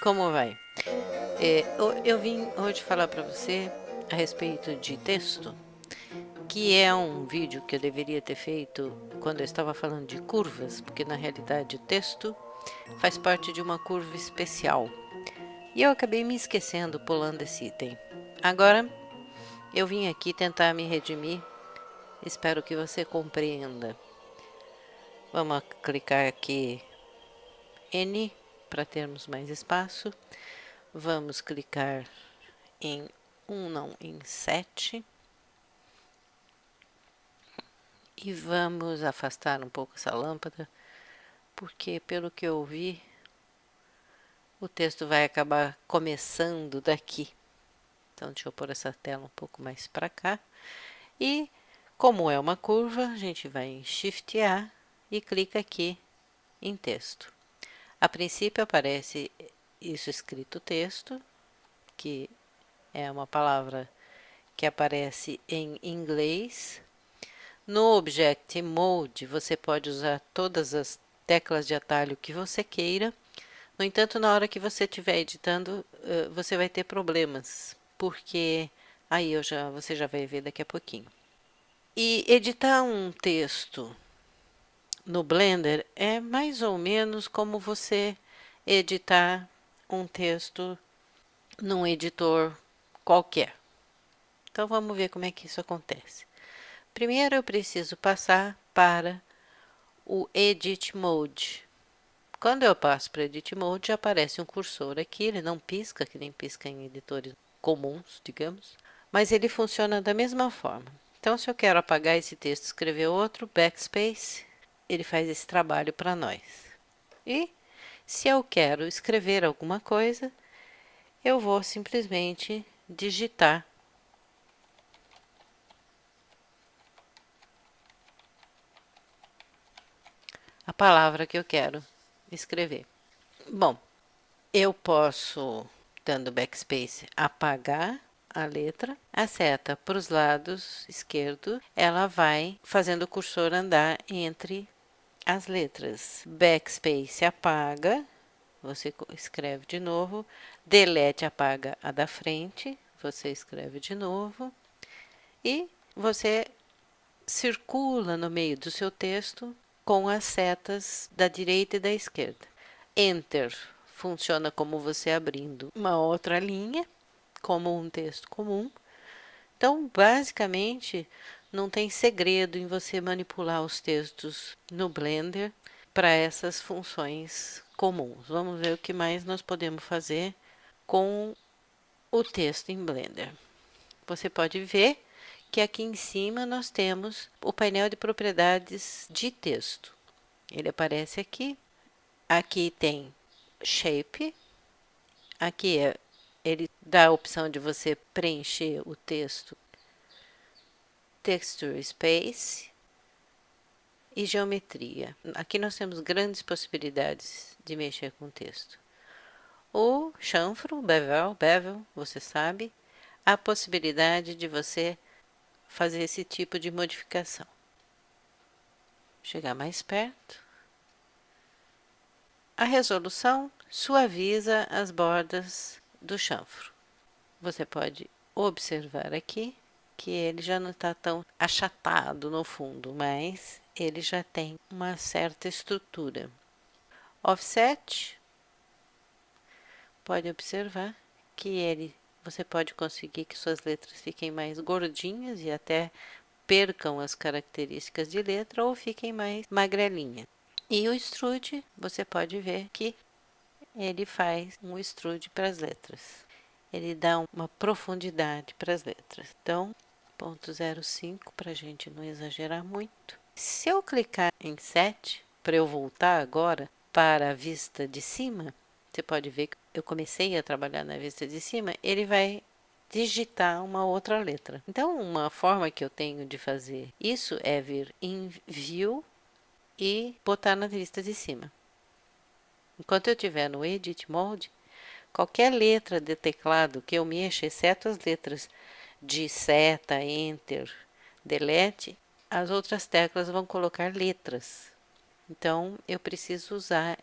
Como vai? Eu vim hoje falar para você a respeito de texto, que é um vídeo que eu deveria ter feito quando eu estava falando de curvas, porque na realidade o texto faz parte de uma curva especial. E eu acabei me esquecendo, pulando esse item. Agora eu vim aqui tentar me redimir, espero que você compreenda. Vamos clicar aqui N para termos mais espaço. Vamos clicar em não, em 7. E vamos afastar um pouco essa lâmpada, porque pelo que eu vi, o texto vai acabar começando daqui. Então deixa eu pôr essa tela um pouco mais para cá. E como é uma curva, a gente vai em Shift A e clica aqui em texto. A princípio aparece isso escrito texto, que é uma palavra que aparece em inglês. No Object Mode, você pode usar todas as teclas de atalho que você queira. No entanto, na hora que você estiver editando, você vai ter problemas, porque aí você já vai ver daqui a pouquinho. E editar um texto no Blender é mais ou menos como você editar um texto num editor qualquer. Então vamos ver como é que isso acontece. Primeiro eu preciso passar para o Edit Mode. Quando eu passo para Edit Mode, já aparece um cursor aqui, ele não pisca, que nem pisca em editores comuns, digamos, mas ele funciona da mesma forma. Então, se eu quero apagar esse texto e escrever outro, backspace, ele faz esse trabalho para nós. E se eu quero escrever alguma coisa, eu vou simplesmente digitar a palavra que eu quero escrever. Bom, eu posso, dando backspace, apagar a letra. A seta para os lados esquerdo, ela vai fazendo o cursor andar entre as letras. Backspace apaga, você escreve de novo. Delete apaga a da frente, você escreve de novo. E você circula no meio do seu texto com as setas da direita e da esquerda. Enter funciona como você abrindo uma outra linha, como um texto comum. Então, basicamente, não tem segredo em você manipular os textos no Blender para essas funções comuns. Vamos ver o que mais nós podemos fazer com o texto em Blender. Você pode ver que aqui em cima nós temos o painel de propriedades de texto. Ele aparece aqui. Aqui tem Shape. Aqui ele dá a opção de você preencher o texto, Texture Space e Geometria. Aqui nós temos grandes possibilidades de mexer com o texto. O chanfro, bevel, você sabe, a possibilidade de você fazer esse tipo de modificação. Chegar mais perto. A resolução suaviza as bordas do chanfro. Você pode observar aqui que ele já não está tão achatado no fundo, mas ele já tem uma certa estrutura. Offset, pode observar que você pode conseguir que suas letras fiquem mais gordinhas e até percam as características de letra ou fiquem mais magrelinhas. E o extrude, você pode ver que ele faz um extrude para as letras. Ele dá uma profundidade para as letras. Então, 0,05 para a gente não exagerar muito. Se eu clicar em 7, para eu voltar agora para a vista de cima, você pode ver que eu comecei a trabalhar na vista de cima, ele vai digitar uma outra letra. Então, uma forma que eu tenho de fazer isso é vir em View e botar na vista de cima. Enquanto eu estiver no Edit Mode, qualquer letra de teclado que eu mexa, exceto as letras de seta, Enter, Delete, as outras teclas vão colocar letras. Então, eu preciso usar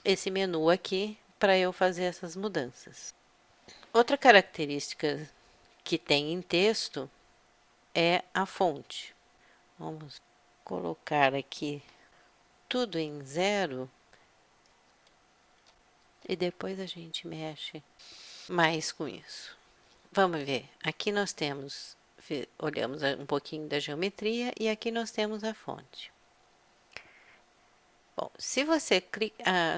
esse menu aqui para eu fazer essas mudanças. Outra característica que tem em texto é a fonte. Vamos colocar aqui tudo em 0 e depois a gente mexe mais com isso. Vamos ver, aqui nós temos, olhamos um pouquinho da geometria e aqui nós temos a fonte. Bom, se você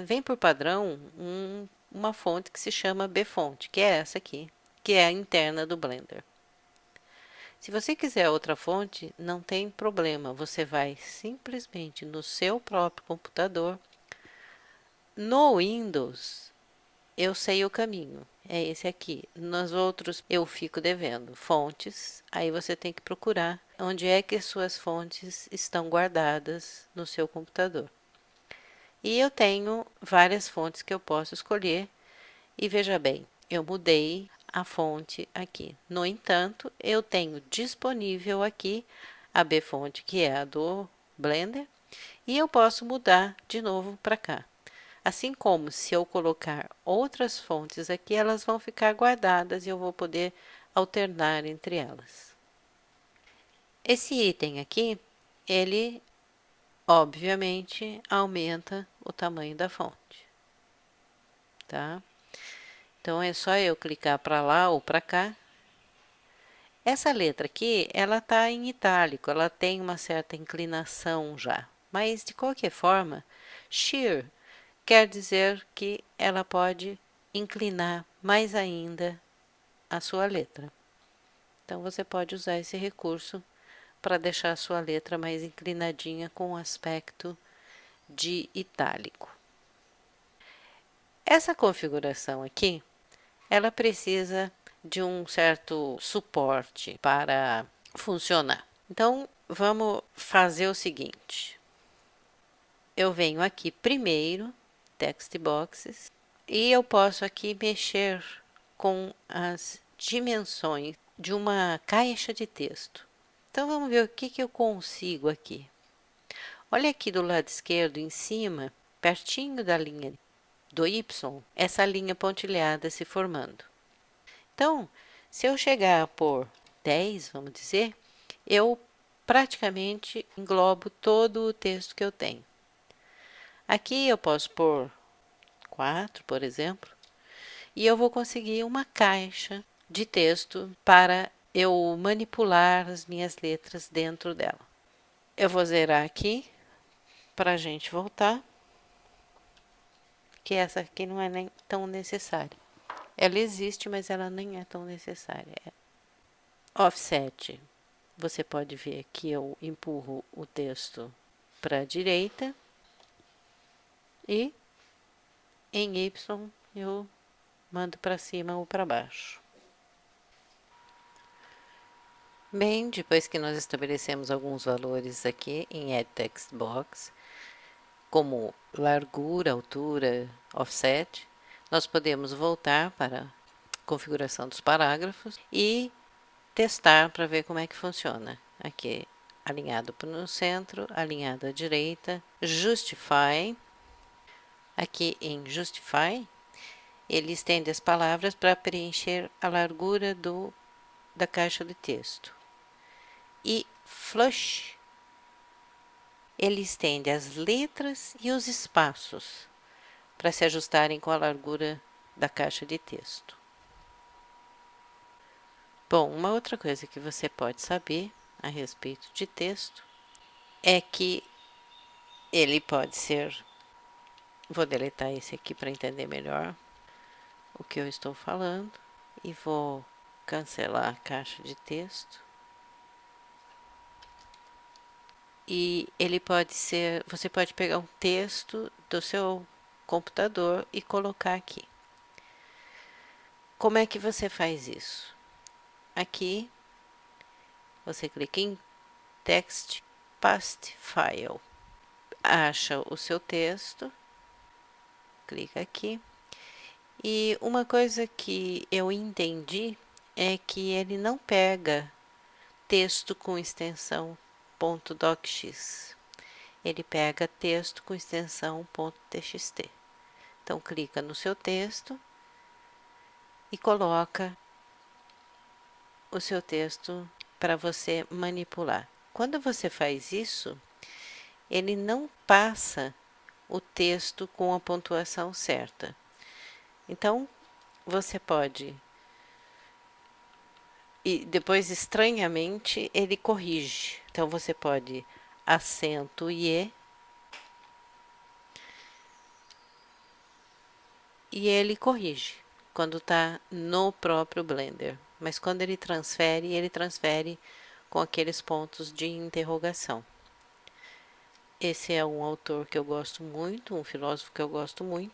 vem por padrão uma fonte que se chama Bfonte, que é essa aqui, que é a interna do Blender. Se você quiser outra fonte, não tem problema, você vai simplesmente no seu próprio computador. No Windows, eu sei o caminho, é esse aqui. Nos outros, eu fico devendo fontes, aí você tem que procurar onde é que suas fontes estão guardadas no seu computador. E eu tenho várias fontes que eu posso escolher, e veja bem, eu mudei a fonte aqui. No entanto, eu tenho disponível aqui a Bfonte, que é a do Blender, e eu posso mudar de novo para cá. Assim como se eu colocar outras fontes aqui, elas vão ficar guardadas e eu vou poder alternar entre elas. Esse item aqui, ele obviamente aumenta o tamanho da fonte, tá? Então é só eu clicar para lá ou para cá. Essa letra aqui, ela está em itálico, ela tem uma certa inclinação já, mas de qualquer forma, shear quer dizer que ela pode inclinar mais ainda a sua letra. Então você pode usar esse recurso para deixar a sua letra mais inclinadinha com o aspecto de itálico. Essa configuração aqui, ela precisa de um certo suporte para funcionar. Então, vamos fazer o seguinte. Eu venho aqui primeiro, Text Boxes, e eu posso aqui mexer com as dimensões de uma caixa de texto. Então, vamos ver o que eu consigo aqui. Olha aqui do lado esquerdo, em cima, pertinho da linha do Y, essa linha pontilhada se formando. Então, se eu chegar por 10, vamos dizer, eu praticamente englobo todo o texto que eu tenho. Aqui eu posso pôr 4, por exemplo, e eu vou conseguir uma caixa de texto para eu manipular as minhas letras dentro dela. Eu vou zerar aqui para a gente voltar, que essa aqui não é nem tão necessária. Ela existe, mas ela nem é tão necessária. Offset, você pode ver que eu empurro o texto para a direita e em Y eu mando para cima ou para baixo. Bem, depois que nós estabelecemos alguns valores aqui em Add Text Box, como largura, altura, offset, nós podemos voltar para a configuração dos parágrafos e testar para ver como é que funciona. Aqui, alinhado no centro, alinhado à direita, Justify. Aqui em Justify, ele estende as palavras para preencher a largura da caixa de texto. E Flush, ele estende as letras e os espaços para se ajustarem com a largura da caixa de texto. Bom, uma outra coisa que você pode saber a respeito de texto é que ele pode ser... Vou deletar esse aqui para entender melhor o que eu estou falando e vou cancelar a caixa de texto. E ele pode ser... Você pode pegar um texto do seu computador e colocar aqui. Como é que você faz isso? Aqui, você clica em Text Paste File. Acha o seu texto, clica aqui. E uma coisa que eu entendi é que ele não pega texto com extensão .docx. Ele pega texto com extensão .txt. Então, clica no seu texto e coloca o seu texto para você manipular. Quando você faz isso, ele não passa o texto com a pontuação certa. Então, você pode... E depois, estranhamente, ele corrige. Então, você pode acento e ele corrige quando está no próprio Blender. Mas quando ele transfere com aqueles pontos de interrogação. Esse é um autor que eu gosto muito, um filósofo que eu gosto muito.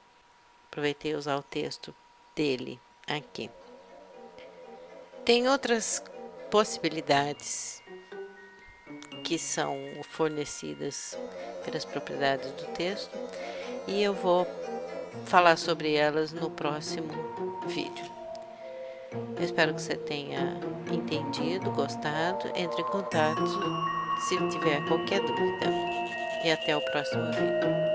Aproveitei usar o texto dele aqui. Tem outras possibilidades que são fornecidas pelas propriedades do texto e eu vou falar sobre elas no próximo vídeo. Eu espero que você tenha entendido, gostado. Entre em contato se tiver qualquer dúvida. E até o próximo vídeo.